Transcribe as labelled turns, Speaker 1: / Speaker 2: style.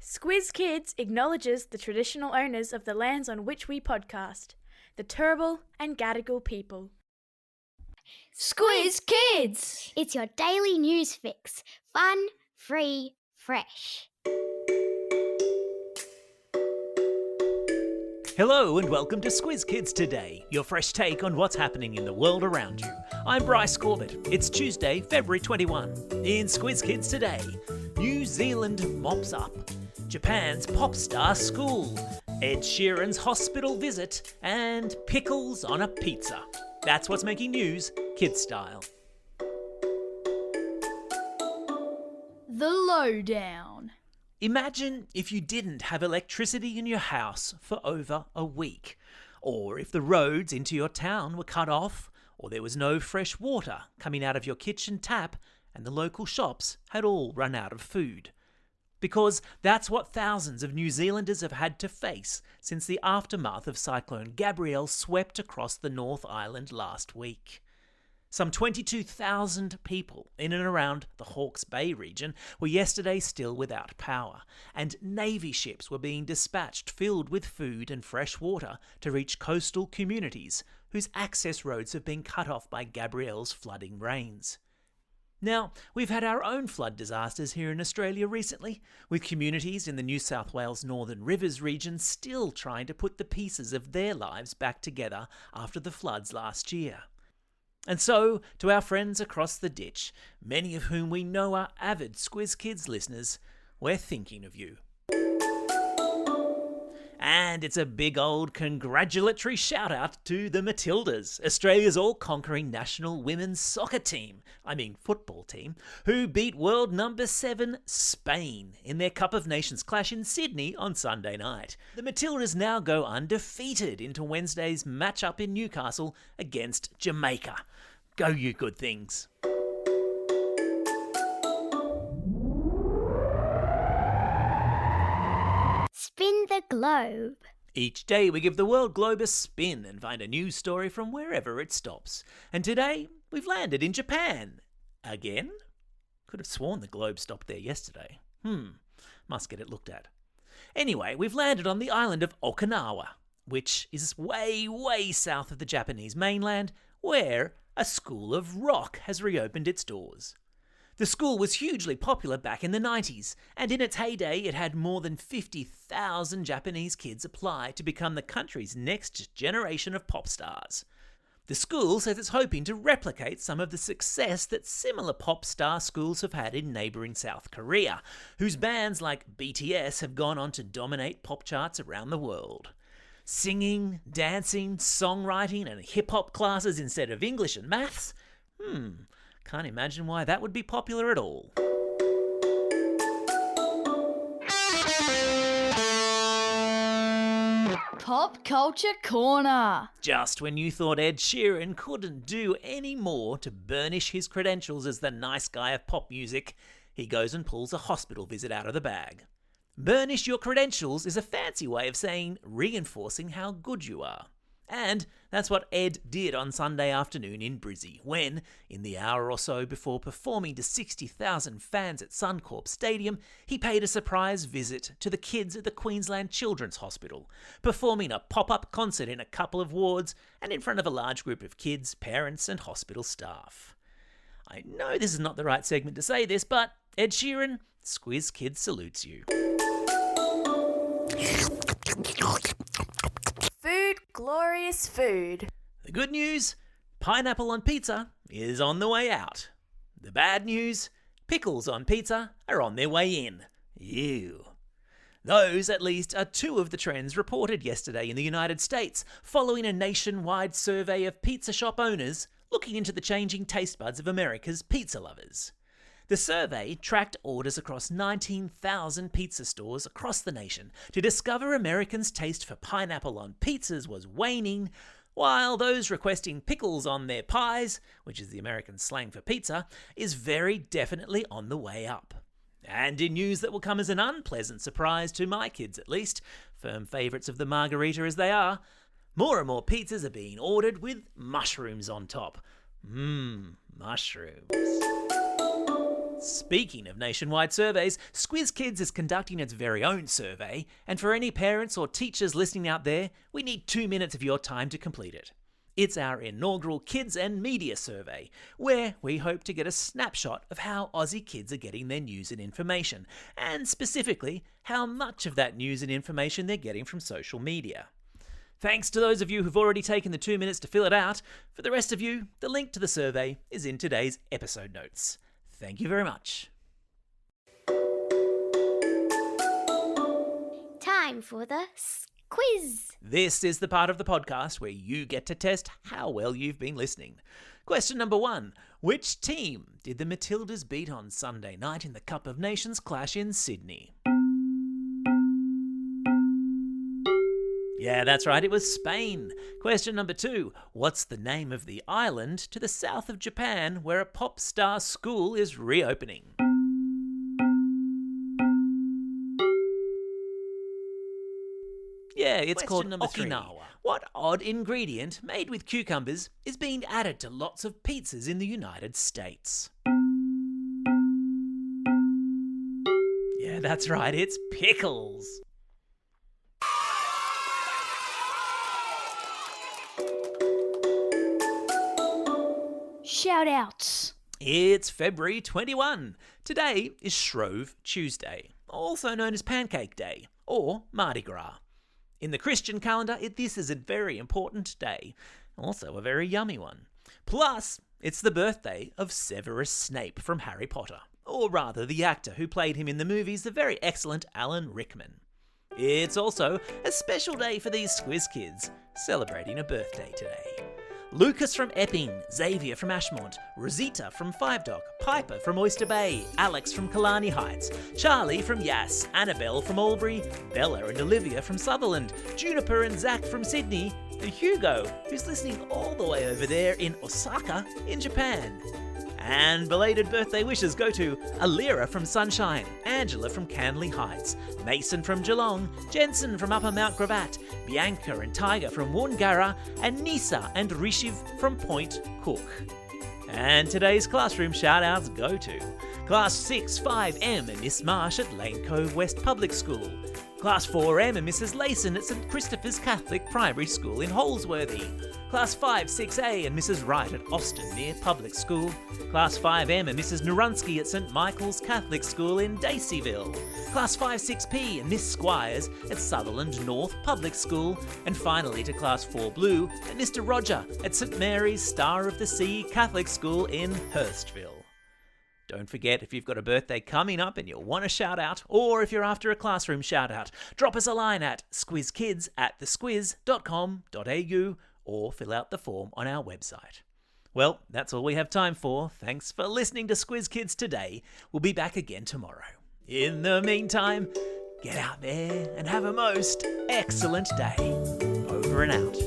Speaker 1: Squiz Kids acknowledges the traditional owners of the lands on which we podcast, the Turrbal and Gadigal people.
Speaker 2: Squiz Kids!
Speaker 3: It's your daily news fix. Fun, free, fresh.
Speaker 4: Hello and welcome to Squiz Kids Today, your fresh take on what's happening in the world around you. I'm Bryce Corbett. It's Tuesday, February 21. In Squiz Kids Today, New Zealand mops up, Japan's pop star school, Ed Sheeran's hospital visit, and pickles on a pizza. That's what's making news, kids style.
Speaker 2: The lowdown.
Speaker 4: Imagine if you didn't have electricity in your house for over a week, or if the roads into your town were cut off, or there was no fresh water coming out of your kitchen tap, and the local shops had all run out of food. Because that's what thousands of New Zealanders have had to face since the aftermath of Cyclone Gabrielle swept across the North Island last week. Some 22,000 people in and around the Hawke's Bay region were yesterday still without power, and Navy ships were being dispatched filled with food and fresh water to reach coastal communities whose access roads have been cut off by Gabrielle's flooding rains. Now, we've had our own flood disasters here in Australia recently, with communities in the New South Wales Northern Rivers region still trying to put the pieces of their lives back together after the floods last year. And so, to our friends across the ditch, many of whom we know are avid Squiz Kids listeners, we're thinking of you. And it's a big old congratulatory shout out to the Matildas, Australia's all-conquering national women's soccer team, football team, who beat world number 7 Spain in their Cup of Nations clash in Sydney on Sunday night. The Matildas now go undefeated into Wednesday's match-up in Newcastle against Jamaica. Go you good things.
Speaker 3: Spin the globe.
Speaker 4: Each day we give the world globe a spin and find a news story from wherever it stops. And today we've landed in Japan. Again? Could have sworn the globe stopped there yesterday. Must get it looked at. Anyway, we've landed on the island of Okinawa, which is way, way south of the Japanese mainland, where a school of rock has reopened its doors. The school was hugely popular back in the 90s, and in its heyday it had more than 50,000 Japanese kids apply to become the country's next generation of pop stars. The school says it's hoping to replicate some of the success that similar pop star schools have had in neighbouring South Korea, whose bands like BTS have gone on to dominate pop charts around the world. Singing, dancing, songwriting and hip-hop classes instead of English and maths? Can't imagine why that would be popular at all.
Speaker 2: Pop Culture Corner.
Speaker 4: Just when you thought Ed Sheeran couldn't do any more to burnish his credentials as the nice guy of pop music, he goes and pulls a hospital visit out of the bag. Burnish your credentials is a fancy way of saying reinforcing how good you are. And that's what Ed did on Sunday afternoon in Brizzy, when, in the hour or so before performing to 60,000 fans at Suncorp Stadium, he paid a surprise visit to the kids at the Queensland Children's Hospital, performing a pop-up concert in a couple of wards and in front of a large group of kids, parents and hospital staff. I know this is not the right segment to say this, but Ed Sheeran, Squiz Kids salutes you.
Speaker 1: Food, glorious food.
Speaker 4: The good news, pineapple on pizza is on the way out. The bad news, pickles on pizza are on their way in. Ew. Those, at least, are two of the trends reported yesterday in the United States, following a nationwide survey of pizza shop owners looking into the changing taste buds of America's pizza lovers. The survey tracked orders across 19,000 pizza stores across the nation to discover Americans' taste for pineapple on pizzas was waning, while those requesting pickles on their pies, which is the American slang for pizza, is very definitely on the way up. And in news that will come as an unpleasant surprise to my kids at least, firm favourites of the margarita as they are, more and more pizzas are being ordered with mushrooms on top. Mushrooms. Speaking of nationwide surveys, Squiz Kids is conducting its very own survey, and for any parents or teachers listening out there, we need 2 minutes of your time to complete it. It's our inaugural Kids and Media Survey, where we hope to get a snapshot of how Aussie kids are getting their news and information, and specifically, how much of that news and information they're getting from social media. Thanks to those of you who've already taken the 2 minutes to fill it out. For the rest of you, the link to the survey is in today's episode notes. Thank you very much.
Speaker 3: Time for the quiz.
Speaker 4: This is the part of the podcast where you get to test how well you've been listening. Question number 1. Which team did the Matildas beat on Sunday night in the Cup of Nations clash in Sydney? Yeah, that's right, it was Spain. Question number 2. What's the name of the island to the south of Japan where a pop star school is reopening? Yeah, it's called Okinawa. What odd ingredient made with cucumbers is being added to lots of pizzas in the United States? Yeah, that's right, it's pickles.
Speaker 2: Shout-outs.
Speaker 4: It's February 21. Today is Shrove Tuesday, also known as Pancake Day or Mardi Gras. In the Christian calendar, this is a very important day, also a very yummy one. Plus, it's the birthday of Severus Snape from Harry Potter, or rather the actor who played him in the movies, the very excellent Alan Rickman. It's also a special day for these Squiz Kids, celebrating a birthday today. Lucas from Epping, Xavier from Ashmont, Rosita from Five Dock, Piper from Oyster Bay, Alex from Killarney Heights, Charlie from Yass, Annabelle from Albury, Bella and Olivia from Sutherland, Juniper and Zach from Sydney, and Hugo, who's listening all the way over there in Osaka in Japan. And belated birthday wishes go to Alira from Sunshine, Angela from Canley Heights, Mason from Geelong, Jensen from Upper Mount Gravatt, Bianca and Tiger from Woongarra, and Nisa and Rishiv from Point Cook. And today's classroom shout-outs go to Class 6 5M and Miss Marsh at Lane Cove West Public School, Class 4M and Mrs Layson at St Christopher's Catholic Primary School in Holsworthy, Class 5 6A and Mrs Wright at Austin Mere Public School, Class 5M and Mrs Narunsky at St Michael's Catholic School in Daceyville, Class 5 6P and Miss Squires at Sutherland North Public School, and finally to Class 4 Blue and Mr Roger at St Mary's Star of the Sea Catholic School in Hurstville. Don't forget, if you've got a birthday coming up and you want a shout out, or if you're after a classroom shout out, drop us a line at squizkids@thesquiz.com.au or fill out the form on our website. Well, that's all we have time for. Thanks for listening to Squiz Kids today. We'll be back again tomorrow. In the meantime, get out there and have a most excellent day. Over and out.